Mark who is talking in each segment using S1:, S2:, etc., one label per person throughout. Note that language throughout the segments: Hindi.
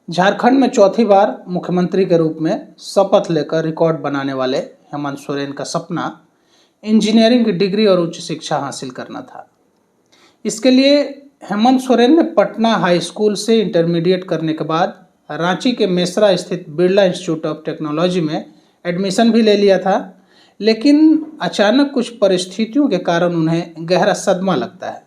S1: झारखंड में चौथी बार मुख्यमंत्री के रूप में शपथ लेकर रिकॉर्ड बनाने वाले हेमंत सोरेन का सपना इंजीनियरिंग की डिग्री और उच्च शिक्षा हासिल करना था। इसके लिए हेमंत सोरेन ने पटना हाई स्कूल से इंटरमीडिएट करने के बाद रांची के मेसरा स्थित बिरला इंस्टीट्यूट ऑफ टेक्नोलॉजी में एडमिशन भी ले लिया था, लेकिन अचानक कुछ परिस्थितियों के कारण उन्हें गहरा सदमा लगता है।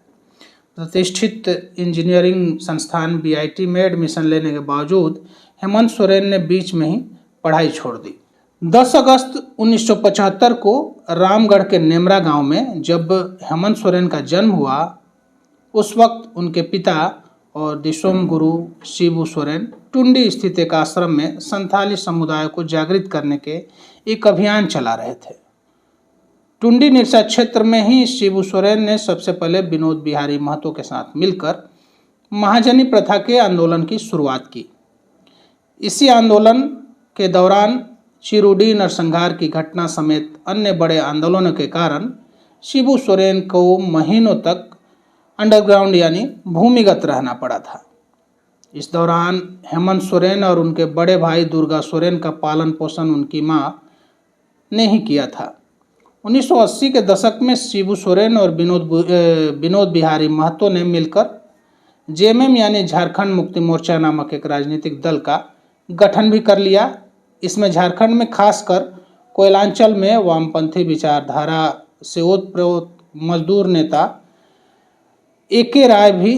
S1: प्रतिष्ठित इंजीनियरिंग संस्थान बीआईटी में एडमिशन लेने के बावजूद हेमंत सोरेन ने बीच में ही पढ़ाई छोड़ दी। 10 अगस्त 1975 को रामगढ़ के नेमरा गांव में जब हेमंत सोरेन का जन्म हुआ, उस वक्त उनके पिता और दिसोम गुरु शिबू सोरेन टुंडी स्थित एक आश्रम में संथाली समुदाय को जागृत करने के एक अभियान चला रहे थे। टुंडी निरसा क्षेत्र में ही शिबू सोरेन ने सबसे पहले विनोद बिहारी महतो के साथ मिलकर महाजनी प्रथा के आंदोलन की शुरुआत की। इसी आंदोलन के दौरान चिरुडी नरसंहार की घटना समेत अन्य बड़े आंदोलनों के कारण शिबू सोरेन को महीनों तक अंडरग्राउंड यानी भूमिगत रहना पड़ा था। इस दौरान हेमंत सोरेन और उनके बड़े भाई दुर्गा सोरेन का पालन पोषण उनकी मां ने ही किया था। 1980 के दशक में शिबू सोरेन और विनोद बिहारी महतो ने मिलकर जेएमएम यानी झारखंड मुक्ति मोर्चा नामक एक राजनीतिक दल का गठन भी कर लिया। इसमें झारखंड में खासकर कोयलांचल में वामपंथी विचारधारा से ओतप्रोत मजदूर नेता एके राय भी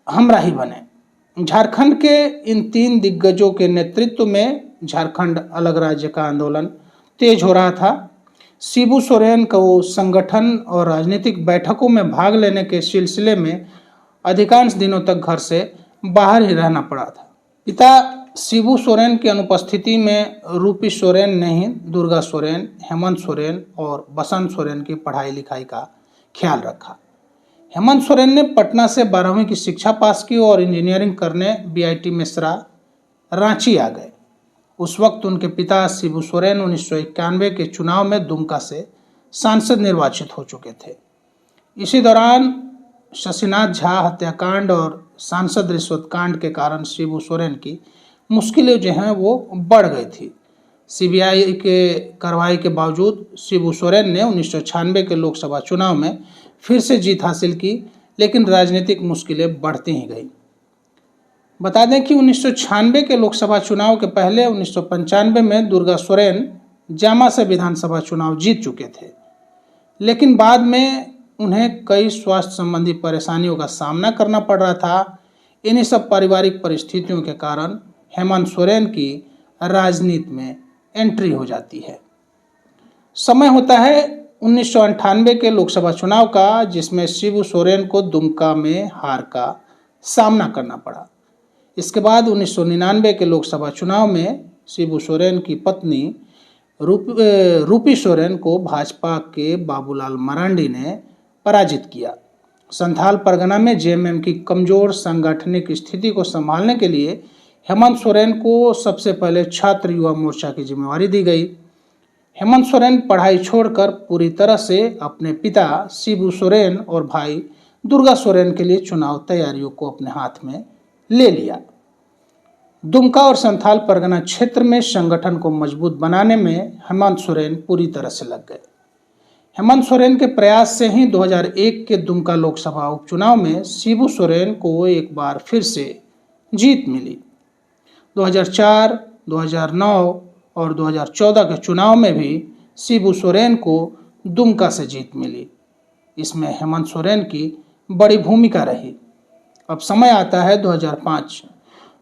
S1: हमराही बने। झारखंड के इन 3 दिग्गजों के नेतृत्व में झारखंड अलग राज्य का आंदोलन तेज हो रहा था। शिबू सोरेन को संगठन और राजनीतिक बैठकों में भाग लेने के सिलसिले में अधिकांश दिनों तक घर से बाहर ही रहना पड़ा था। पिता शिबू सोरेन की अनुपस्थिति में रूपी सोरेन ने ही दुर्गा सोरेन, हेमंत सोरेन और बसंत सोरेन की पढ़ाई लिखाई का ख्याल रखा। हेमंत सोरेन ने पटना से 12वीं की शिक्षा पास की और इंजीनियरिंग करने बीआईटी मेसरा रांची आ गए। उस वक्त उनके पिता शिबू सोरेन 1991 के चुनाव में दुमका से सांसद निर्वाचित हो चुके थे। इसी दौरान शशिनाथ झा हत्याकांड और सांसद रिश्वत कांड के कारण शिबू सोरेन की मुश्किलें जो हैं वो बढ़ गई थी। सीबीआई के कार्रवाई के बावजूद शिबू सोरेन ने 1996 के लोकसभा चुनाव में फिर से जीत हासिल की, लेकिन राजनीतिक मुश्किलें बढ़ती ही गई। बता दें कि 1996 के लोकसभा चुनाव के पहले 1995 में दुर्गा सोरेन जामा से विधानसभा चुनाव जीत चुके थे, लेकिन बाद में उन्हें कई स्वास्थ्य संबंधी परेशानियों का सामना करना पड़ रहा था। इन्हीं सब पारिवारिक परिस्थितियों के कारण हेमंत सोरेन की राजनीति में एंट्री हो जाती है। समय होता है 1998 के लोकसभा चुनाव का, जिसमें शिबू सोरेन को दुमका में हार का सामना करना पड़ा। इसके बाद 1999 के लोकसभा चुनाव में शिबू सोरेन की पत्नी रूपी सोरेन को भाजपा के बाबूलाल मरांडी ने पराजित किया। संथाल परगना में जेएमएम की कमजोर सांगठनिक स्थिति को संभालने के लिए हेमंत सोरेन को सबसे पहले छात्र युवा मोर्चा की जिम्मेवारी दी गई। हेमंत सोरेन पढ़ाई छोड़कर पूरी तरह से अपने पिता शिबू सोरेन और भाई दुर्गा सोरेन के लिए चुनाव तैयारियों को अपने हाथ में ले लिया। दुमका और संथाल परगना क्षेत्र में संगठन को मजबूत बनाने में हेमंत सोरेन पूरी तरह से लग गए। हेमंत सोरेन के प्रयास से ही 2001 के दुमका लोकसभा उपचुनाव में शिबू सोरेन को एक बार फिर से जीत मिली। 2004, 2009 और 2014 के चुनाव में भी शिबू सोरेन को दुमका से जीत मिली। इसमें हेमंत सोरेन की बड़ी भूमिका रही। अब समय आता है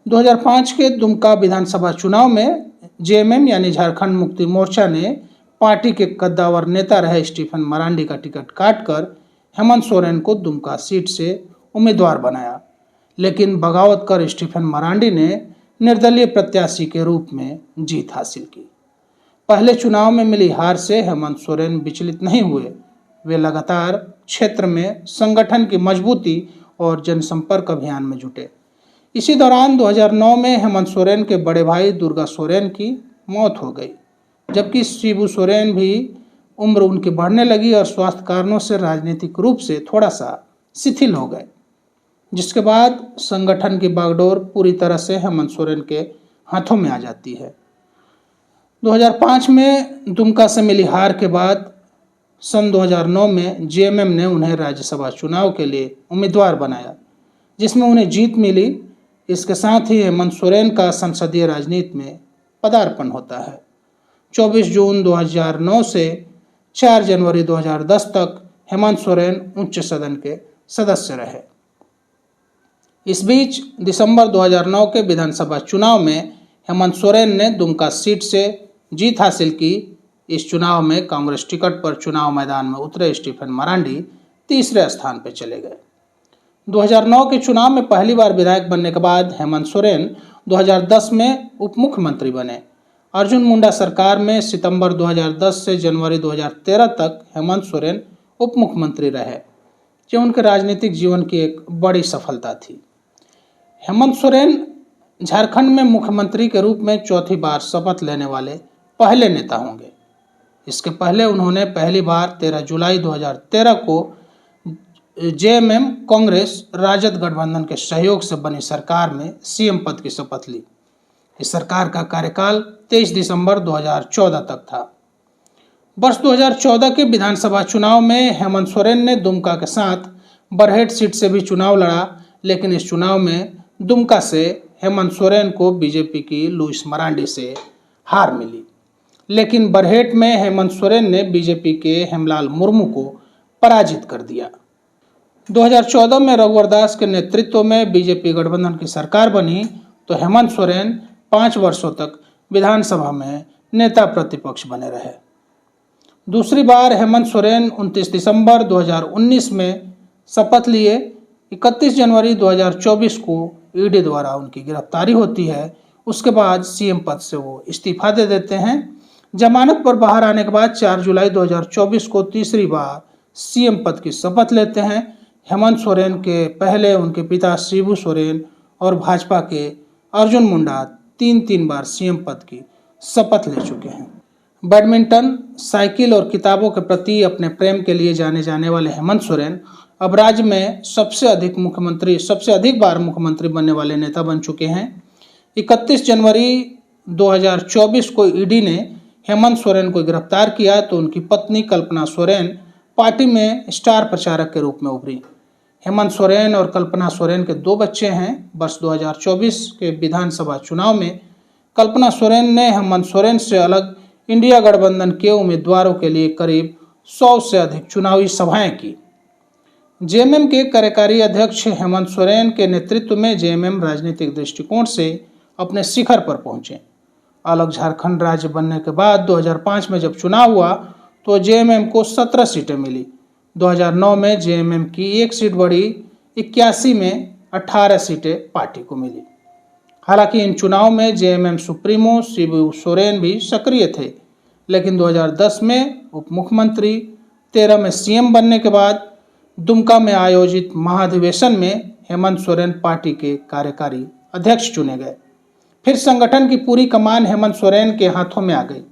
S1: 2005 के दुमका विधानसभा चुनाव में जेएमएम यानी झारखंड मुक्ति मोर्चा ने पार्टी के कद्दावर नेता रहे स्टीफन मरांडी का टिकट काटकर हेमंत सोरेन को दुमका सीट से उम्मीदवार बनाया, लेकिन बगावत कर स्टीफन मरांडी ने निर्दलीय प्रत्याशी के रूप में जीत हासिल की। पहले चुनाव में मिली हार से हेमंत सोरेन विचलित नहीं हुए। वे लगातार क्षेत्र में संगठन की मजबूती और जनसंपर्क अभियान में जुटे। इसी दौरान 2009 में हेमंत सोरेन के बड़े भाई दुर्गा सोरेन की मौत हो गई, जबकि शिबू सोरेन भी उम्र उनकी बढ़ने लगी और स्वास्थ्य कारणों से राजनीतिक रूप से थोड़ा सा शिथिल हो गए। जिसके बाद संगठन की बागडोर पूरी तरह से हेमंत सोरेन के हाथों में आ जाती है। 2005 में दुमका से मिली हार के बाद सन 2009 में जेएमएम ने उन्हें राज्यसभा चुनाव के लिए उम्मीदवार बनाया, जिसमें उन्हें जीत मिली। इसके साथ ही हेमंत सोरेन का संसदीय राजनीति में पदार्पण होता है। 24 जून 2009 से 4 जनवरी 2010 तक हेमंत सोरेन उच्च सदन के सदस्य रहे। इस बीच दिसंबर 2009 के विधानसभा चुनाव में हेमंत सोरेन ने दुमका सीट से जीत हासिल की। इस चुनाव में कांग्रेस टिकट पर चुनाव मैदान में उतरे स्टीफन मरांडी तीसरे स्थान पर चले गए। 2009 के चुनाव में पहली बार विधायक बनने के बाद हेमंत सोरेन 2010 में उप मुख्यमंत्री बने। अर्जुन मुंडा सरकार में सितंबर 2010 से जनवरी 2013 तक हेमंत सोरेन उप मुख्यमंत्री रहे, जो उनके राजनीतिक जीवन की एक बड़ी सफलता थी। हेमंत सोरेन झारखंड में मुख्यमंत्री के रूप में चौथी बार शपथ लेने वाले पहले नेता होंगे। इसके पहले उन्होंने पहली बार 13 जुलाई 2013 को जेएमएम कांग्रेस राजद गठबंधन के सहयोग से बनी सरकार में सीएम पद की शपथ ली। इस सरकार का कार्यकाल 23 दिसंबर 2014 तक था। वर्ष 2014 के विधानसभा चुनाव में हेमंत सोरेन ने दुमका के साथ बरहेट सीट से भी चुनाव लड़ा, लेकिन इस चुनाव में दुमका से हेमंत सोरेन को बीजेपी की लुइस मरांडी से हार मिली। लेकिन बरहेट में हेमंत सोरेन ने बीजेपी के हेमलाल मुर्मू को पराजित कर दिया। 2014 में रघुवर दास के नेतृत्व में बीजेपी गठबंधन की सरकार बनी तो हेमंत सोरेन 5 वर्षों तक विधानसभा में नेता प्रतिपक्ष बने रहे। दूसरी बार हेमंत सोरेन 29 दिसंबर 2019 में शपथ लिए। 31 जनवरी 2024 को ईडी द्वारा उनकी गिरफ्तारी होती है। उसके बाद सीएम पद से वो इस्तीफा दे देते हैं। जमानत पर बाहर आने के बाद 4 जुलाई 2024 को तीसरी बार सीएम पद की शपथ लेते हैं। हेमंत सोरेन के पहले उनके पिता शिबू सोरेन और भाजपा के अर्जुन मुंडा 3 बार सीएम पद की शपथ ले चुके हैं। बैडमिंटन, साइकिल और किताबों के प्रति अपने प्रेम के लिए जाने जाने वाले हेमंत सोरेन अब राज्य में सबसे अधिक बार मुख्यमंत्री बनने वाले नेता बन चुके हैं। 31 जनवरी 2024 को ईडी ने हेमंत सोरेन को गिरफ्तार किया तो उनकी पत्नी कल्पना सोरेन पार्टी में स्टार प्रचारक के रूप में उभरी। हेमंत सोरेन और कल्पना सोरेन के 2 बच्चे हैं। वर्ष 2024 के विधानसभा चुनाव में कल्पना सोरेन ने हेमंत सोरेन से अलग इंडिया गठबंधन के उम्मीदवारों के लिए करीब 100 से अधिक चुनावी सभाएं की। जेएमएम के कार्यकारी अध्यक्ष हेमंत सोरेन के नेतृत्व में जेएमएम राजनीतिक दृष्टिकोण से अपने शिखर पर पहुंचे। अलग झारखंड राज्य बनने के बाद 2005 में जब चुनाव हुआ तो जेएमएम को 17 सीटें मिली। 2009 में जेएमएम की 1 सीट बढ़ी, 81 में 18 सीटें पार्टी को मिली। हालांकि इन चुनाव में जेएमएम सुप्रीमो शिबू सोरेन भी सक्रिय थे, लेकिन 2010 में उप मुख्यमंत्री, 13 में सीएम बनने के बाद दुमका में आयोजित महाधिवेशन में हेमंत सोरेन पार्टी के कार्यकारी अध्यक्ष चुने गए। फिर संगठन की पूरी कमान हेमंत सोरेन के हाथों में आ गई।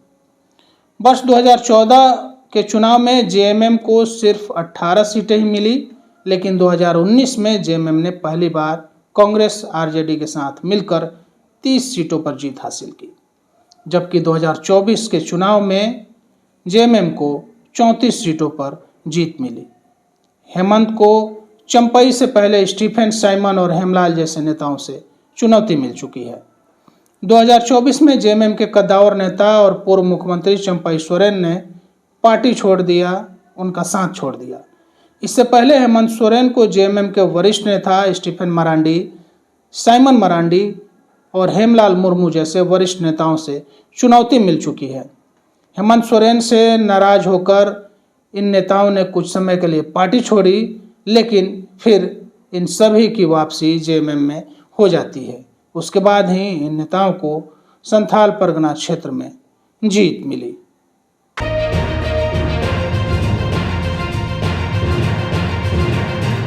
S1: वर्ष 2014 के चुनाव में जेएमएम को सिर्फ 18 सीटें ही मिली, लेकिन 2019 में जेएमएम ने पहली बार कांग्रेस आरजेडी के साथ मिलकर 30 सीटों पर जीत हासिल की, जबकि 2024 के चुनाव में जेएमएम को 34 सीटों पर जीत मिली। हेमंत को चंपई से पहले स्टीफन साइमन और हेमलाल जैसे नेताओं से चुनौती मिल चुकी है। 2024 में जेएमएम के कद्दावर नेता और पूर्व मुख्यमंत्री चंपई सोरेन ने पार्टी छोड़ दिया, उनका साथ छोड़ दिया। इससे पहले हेमंत सोरेन को जेएमएम के वरिष्ठ नेता स्टीफन मरांडी, साइमन मरांडी और हेमलाल मुर्मू जैसे वरिष्ठ नेताओं से चुनौती मिल चुकी है। हेमंत सोरेन से नाराज होकर इन नेताओं ने कुछ समय के लिए पार्टी छोड़ी, लेकिन फिर इन सभी की वापसी जेएमएम में हो जाती है। उसके बाद ही इन नेताओं को संथाल परगना क्षेत्र में जीत मिली।